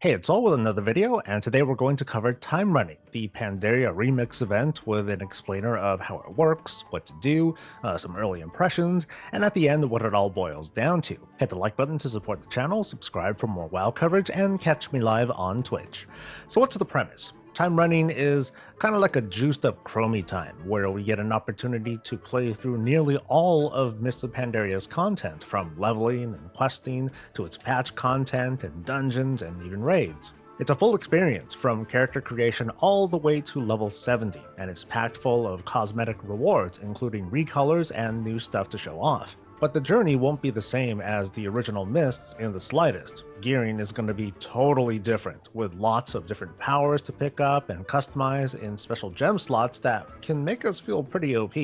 Hey, it's Sol with another video, and today we're going to cover Timerunning, the Pandaria Remix event with an explainer of how it works, what to do, some early impressions, and at the end what it all boils down to. Hit the like button to support the channel, subscribe for more WoW coverage, and catch me live on Twitch. So what's the premise? Timerunning is kind of like a juiced up Chromie time, where we get an opportunity to play through nearly all of Mr. Pandaria's content, from leveling and questing to its patch content and dungeons and even raids. It's a full experience from character creation all the way to level 70, and it's packed full of cosmetic rewards, including recolors and new stuff to show off. But the journey won't be the same as the original Mists in the slightest. Gearing is going to be totally different, with lots of different powers to pick up and customize in special gem slots that can make us feel pretty OP.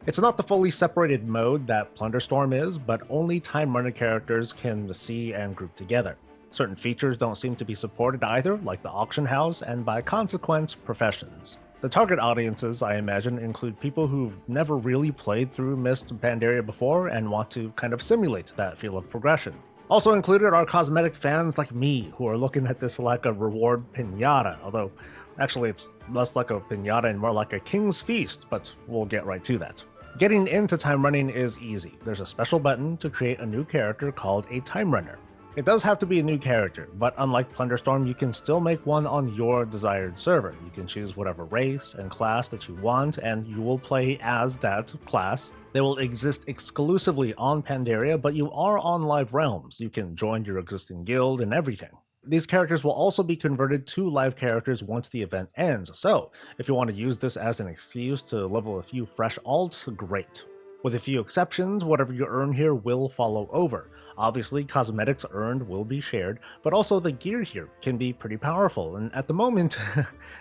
It's not the fully separated mode that Plunderstorm is, but only Timerunner characters can see and group together. Certain features don't seem to be supported either, like the auction house, and by consequence, professions. The target audiences, I imagine, include people who've never really played through Mist Pandaria before and want to kind of simulate that feel of progression. Also included are cosmetic fans like me, who are looking at this like a reward pinata, although actually it's less like a pinata and more like a king's feast, but we'll get right to that. Getting into Timerunning is easy. There's a special button to create a new character called a Timerunner. It does have to be a new character, but unlike Plunderstorm, you can still make one on your desired server. You can choose whatever race and class that you want, and you will play as that class. They will exist exclusively on Pandaria, but you are on live realms. You can join your existing guild and everything. These characters will also be converted to live characters once the event ends, so if you want to use this as an excuse to level a few fresh alts, great. With a few exceptions, whatever you earn here will follow over. Obviously, cosmetics earned will be shared, but also the gear here can be pretty powerful, and at the moment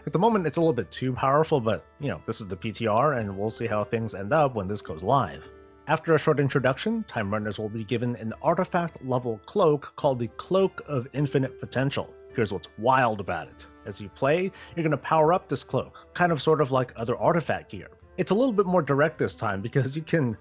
it's a little bit too powerful, but this is the PTR and we'll see how things end up when this goes live. After a short introduction, Timerunners will be given an artifact level cloak called the Cloak of Infinite Potential. Here's what's wild about it. As you play, you're going to power up this cloak, kind of sort of like other artifact gear. It's a little bit more direct this time because you can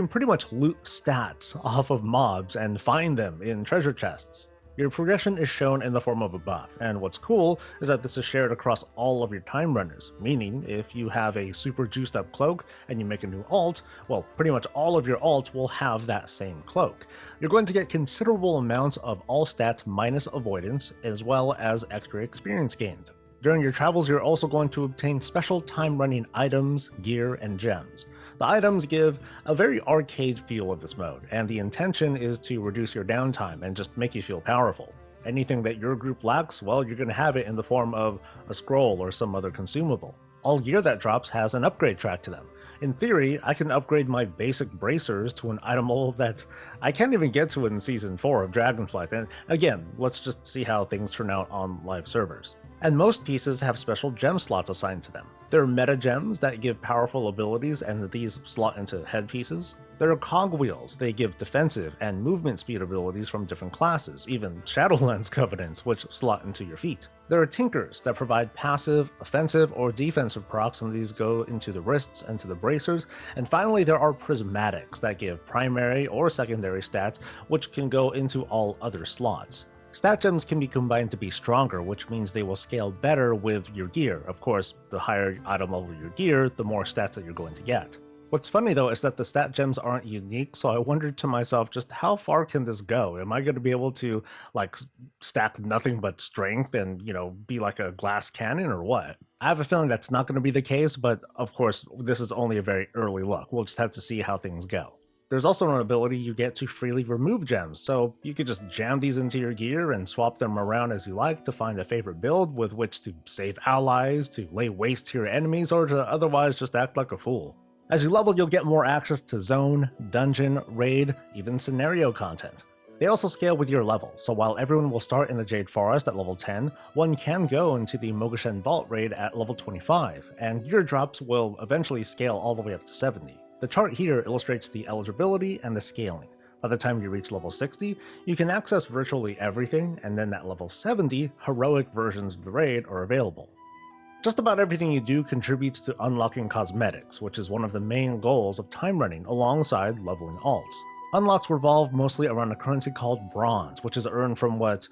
pretty much loot stats off of mobs and find them in treasure chests. Your progression is shown in the form of a buff, and what's cool is that this is shared across all of your Timerunners, meaning if you have a super juiced up cloak and you make a new alt, well, pretty much all of your alts will have that same cloak. You're going to get considerable amounts of all stats minus avoidance, as well as extra experience gained. During your travels, you're also going to obtain special Timerunning items, gear, and gems. The items give a very arcade feel of this mode, and the intention is to reduce your downtime and just make you feel powerful. Anything that your group lacks, well, you're going to have it in the form of a scroll or some other consumable. All gear that drops has an upgrade track to them. In theory, I can upgrade my basic bracers to an item level that I can't even get to in Season 4 of Dragonflight, and again, let's just see how things turn out on live servers. And most pieces have special gem slots assigned to them. There are meta gems that give powerful abilities and these slot into headpieces. There are cogwheels, they give defensive and movement speed abilities from different classes, even Shadowlands Covenants, which slot into your feet. There are tinkers that provide passive, offensive, or defensive procs, and these go into the wrists and to the bracers. And finally, there are prismatics that give primary or secondary stats, which can go into all other slots. Stat gems can be combined to be stronger, which means they will scale better with your gear. Of course, the higher item level your gear, the more stats that you're going to get. What's funny though is that the stat gems aren't unique, so I wondered to myself, just how far can this go? Am I going to be able to like stack nothing but strength and, be like a glass cannon or what? I have a feeling that's not going to be the case, but of course, this is only a very early look. We'll just have to see how things go. There's also an ability you get to freely remove gems, so you could just jam these into your gear and swap them around as you like to find a favorite build with which to save allies, to lay waste to your enemies, or to otherwise just act like a fool. As you level, you'll get more access to zone, dungeon, raid, even scenario content. They also scale with your level, so while everyone will start in the Jade Forest at level 10, one can go into the Mogashen Vault raid at level 25, and gear drops will eventually scale all the way up to 70. The chart here illustrates the eligibility and the scaling. By the time you reach level 60, you can access virtually everything, and then at level 70, heroic versions of the raid are available. Just about everything you do contributes to unlocking cosmetics, which is one of the main goals of Timerunning alongside leveling alts. Unlocks revolve mostly around a currency called bronze, which is earned from what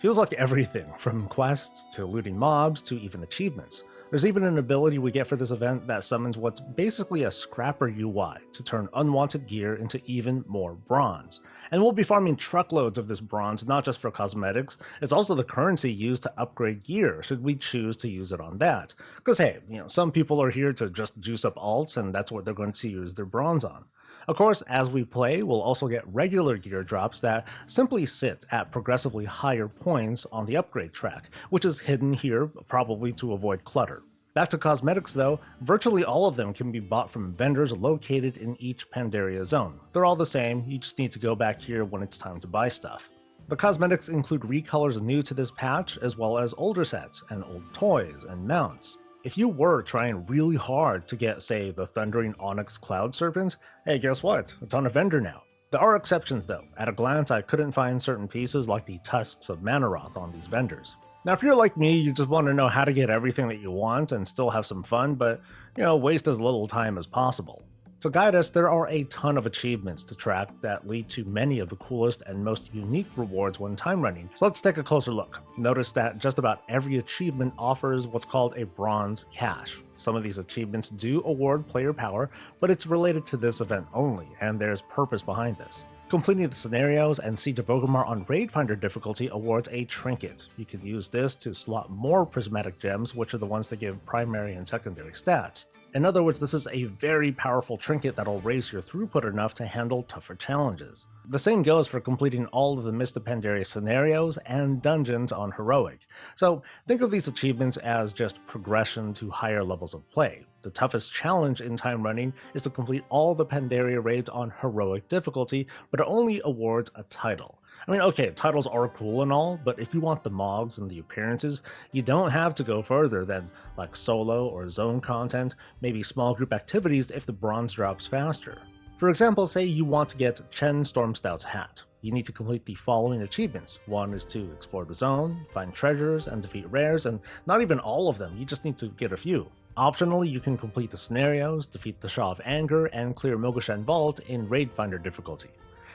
Feels like everything, from quests to looting mobs to even achievements. There's even an ability we get for this event that summons what's basically a scrapper UI to turn unwanted gear into even more bronze. And we'll be farming truckloads of this bronze not just for cosmetics, it's also the currency used to upgrade gear should we choose to use it on that. Because hey, some people are here to just juice up alts and that's what they're going to use their bronze on. Of course, as we play, we'll also get regular gear drops that simply sit at progressively higher points on the upgrade track, which is hidden here, probably to avoid clutter. Back to cosmetics though, virtually all of them can be bought from vendors located in each Pandaria zone. They're all the same, you just need to go back here when it's time to buy stuff. The cosmetics include recolors new to this patch, as well as older sets, and old toys and mounts. If you were trying really hard to get, say, the Thundering Onyx Cloud Serpent, hey, guess what? It's on a vendor now. There are exceptions though. At a glance, I couldn't find certain pieces like the Tusks of Manaroth on these vendors. Now, if you're like me, you just want to know how to get everything that you want and still have some fun, but, waste as little time as possible. To guide us, there are a ton of achievements to track that lead to many of the coolest and most unique rewards when time running, so let's take a closer look. Notice that just about every achievement offers what's called a bronze cache. Some of these achievements do award player power, but it's related to this event only, and there's purpose behind this. Completing the scenarios and Siege of Orgrimmar on Raid Finder difficulty awards a trinket. You can use this to slot more prismatic gems, which are the ones that give primary and secondary stats. In other words, this is a very powerful trinket that'll raise your throughput enough to handle tougher challenges. The same goes for completing all of the Mist of Pandaria scenarios and dungeons on Heroic. So think of these achievements as just progression to higher levels of play. The toughest challenge in time running is to complete all the Pandaria raids on Heroic difficulty, but it only awards a title. I mean, okay, titles are cool and all, but if you want the mogs and the appearances, you don't have to go further than like solo or zone content, maybe small group activities if the bronze drops faster. For example, say you want to get Chen Stormstout's hat. You need to complete the following achievements. One is to explore the zone, find treasures, and defeat rares, and not even all of them, you just need to get a few. Optionally, you can complete the scenarios, defeat the Shaw of Anger, and clear Mogoshan Vault in Raid Finder difficulty.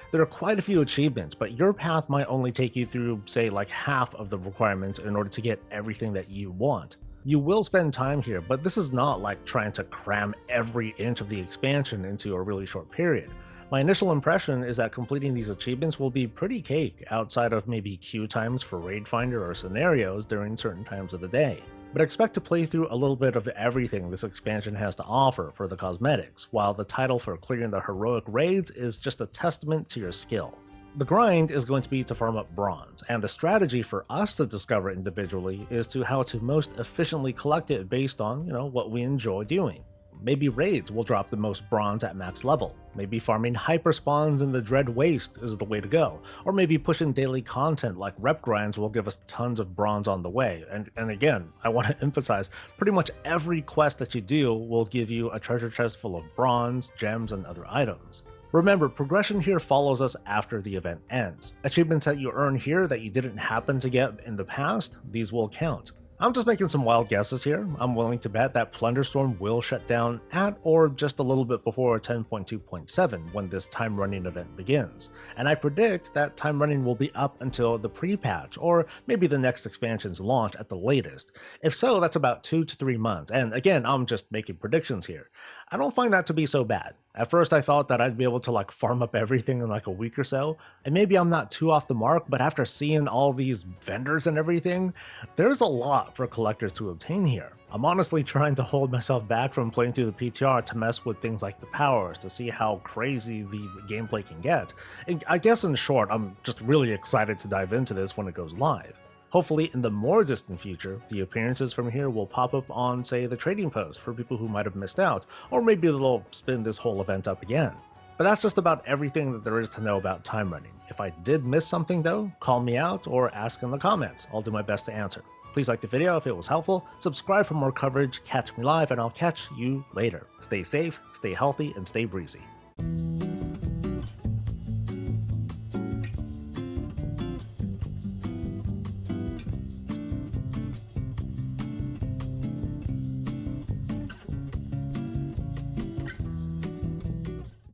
There are quite a few achievements, but your path might only take you through, say, like half of the requirements in order to get everything that you want. You will spend time here, but this is not like trying to cram every inch of the expansion into a really short period. My initial impression is that completing these achievements will be pretty cake outside of maybe queue times for Raid Finder or scenarios during certain times of the day. But expect to play through a little bit of everything this expansion has to offer for the cosmetics, while the title for clearing the heroic raids is just a testament to your skill. The grind is going to be to farm up bronze, and the strategy for us to discover individually is to how to most efficiently collect it based on, what we enjoy doing. Maybe raids will drop the most bronze at max level. Maybe farming hyperspawns in the Dread Waste is the way to go. Or maybe pushing daily content like rep grinds will give us tons of bronze on the way. And again, I want to emphasize, pretty much every quest that you do will give you a treasure chest full of bronze, gems, and other items. Remember, progression here follows us after the event ends. Achievements that you earn here that you didn't happen to get in the past, these will count. I'm just making some wild guesses here. I'm willing to bet that Plunderstorm will shut down at or just a little bit before 10.2.7 when this time running event begins. And I predict that time running will be up until the pre-patch or maybe the next expansion's launch at the latest. If so, that's about 2 to 3 months. And again, I'm just making predictions here. I don't find that to be so bad. At first I thought that I'd be able to farm up everything in a week or so, and maybe I'm not too off the mark, but after seeing all these vendors and everything, there's a lot for collectors to obtain here. I'm honestly trying to hold myself back from playing through the PTR to mess with things like the powers, to see how crazy the gameplay can get. And I guess in short, I'm just really excited to dive into this when it goes live. Hopefully, in the more distant future, the appearances from here will pop up on, say, the trading post for people who might have missed out, or maybe they'll spin this whole event up again. But that's just about everything that there is to know about time running. If I did miss something though, call me out or ask in the comments. I'll do my best to answer. Please like the video if it was helpful, subscribe for more coverage, catch me live, and I'll catch you later. Stay safe, stay healthy, and stay breezy.